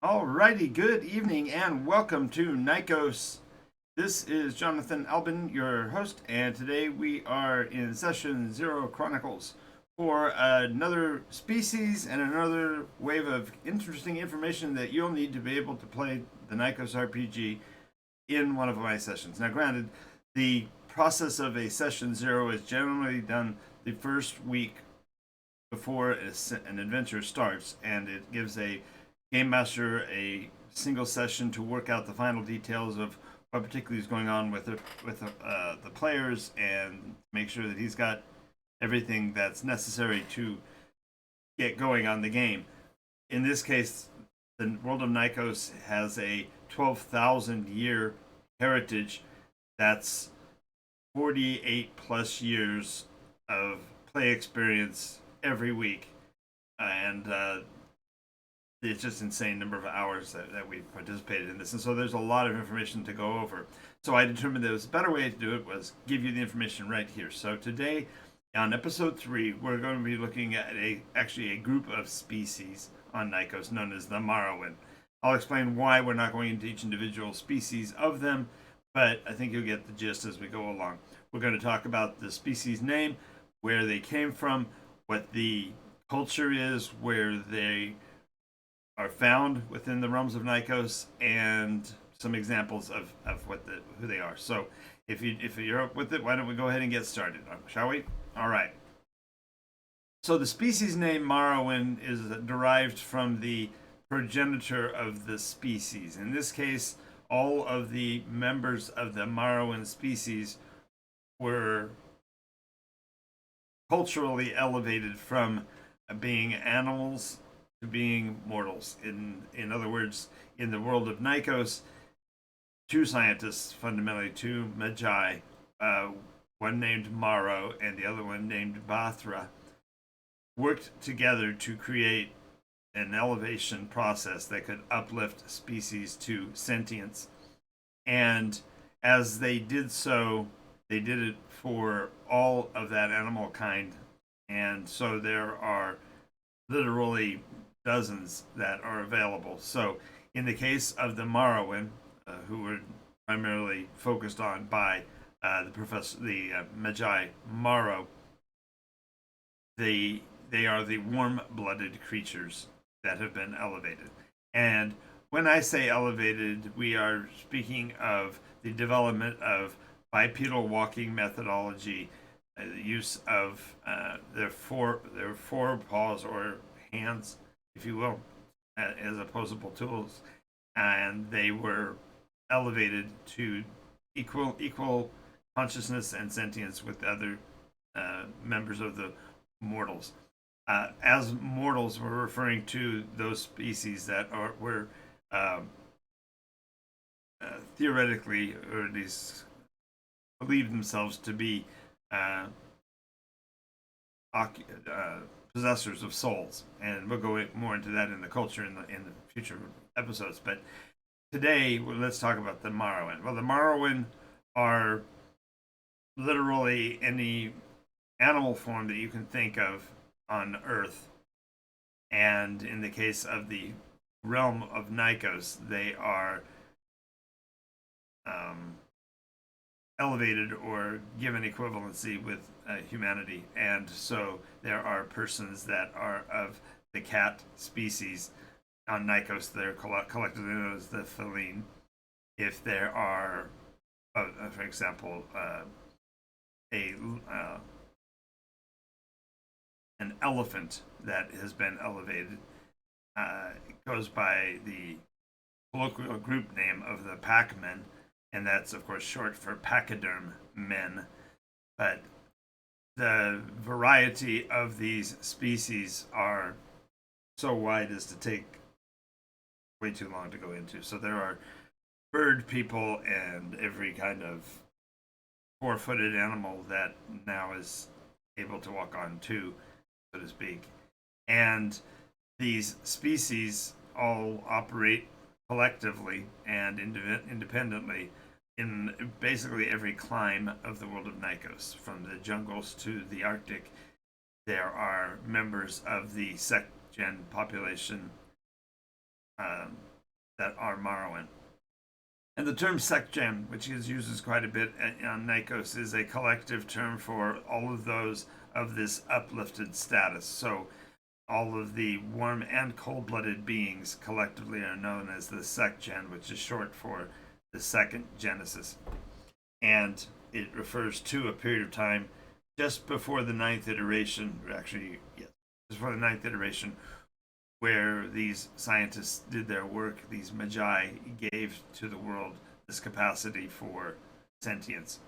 Alrighty, good evening and welcome to Nikos. This is Jonathan Albin, your host, and today we are in session zero Chronicles for another species and another wave of interesting information that you'll need to be able to play the Nikos RPG in one of my sessions. Now, granted, the process of a session zero is generally done the first week before an adventure starts, and it gives a game master a single session to work out the final details of what particularly is going on with the players and make sure that he's got everything that's necessary to get going on the game. In this case, the world of Nikos has a 12,000 year heritage. That's 48 plus years of play experience every week, and it's just insane number of hours that we participated in this, and so there's a lot of information to go over. So I determined there was a better way to do it was give you the information right here. So today, on episode 3, we're going to be looking at actually a group of species on Nikos known as the Morrowind. I'll explain why we're not going into each individual species of them, but I think you'll get the gist as we go along. We're going to talk about the species name, where they came from, what the culture is, where they are found within the realms of Nikos, and some examples of who they are. So if you're up with it, why don't we go ahead and get started, shall we? All right. So the species name Morrowind is derived from the progenitor of the species. In this case, all of the members of the Morrowind species were culturally elevated from being animals to being mortals. In other words, in the world of Nikos, two scientists, fundamentally two magi, one named Morrow and the other one named Bathra, worked together to create an elevation process that could uplift species to sentience. And as they did so, they did it for all of that animal kind. And so there are literally dozens that are available. So, in the case of the Morrowind, who were primarily focused on by the Magi Morrow, they are the warm-blooded creatures that have been elevated. And when I say elevated, we are speaking of the development of bipedal walking methodology, the use of their forepaws or hands, if you will, as opposable tools, and they were elevated to equal consciousness and sentience with other members of the mortals. As mortals, we're referring to those species that were theoretically, or at least believe themselves to be uh, possessors of souls, and we'll go more into that in the culture in the future episodes. But today, let's talk about the Morrowind. Well, the Morrowind are literally any animal form that you can think of on Earth, and in the case of the realm of Nikos, they are um, elevated or given equivalency with humanity. And so there are persons that are of the cat species on Nikos. They're collectively known as the feline. If there are, for example, a an elephant that has been elevated, it goes by the colloquial group name of the packmen, and that's of course short for pachyderm men. But the variety of these species are so wide as to take way too long to go into. So there are bird people and every kind of four-footed animal that now is able to walk on two, so to speak. And these species all operate collectively and independently in basically every clime of the world of Nikos, from the jungles to the Arctic. There are members of the sect gen population that are Morrowind. And the term Secgen, which is uses quite a bit on Nikos, is a collective term for all of those of this uplifted status. So all of the warm and cold-blooded beings collectively are known as the Secgen, which is short for the second Genesis. And it refers to a period of time just before the ninth iteration, actually, yes, just before the ninth iteration, where these scientists did their work. These magi gave to the world this capacity for sentience.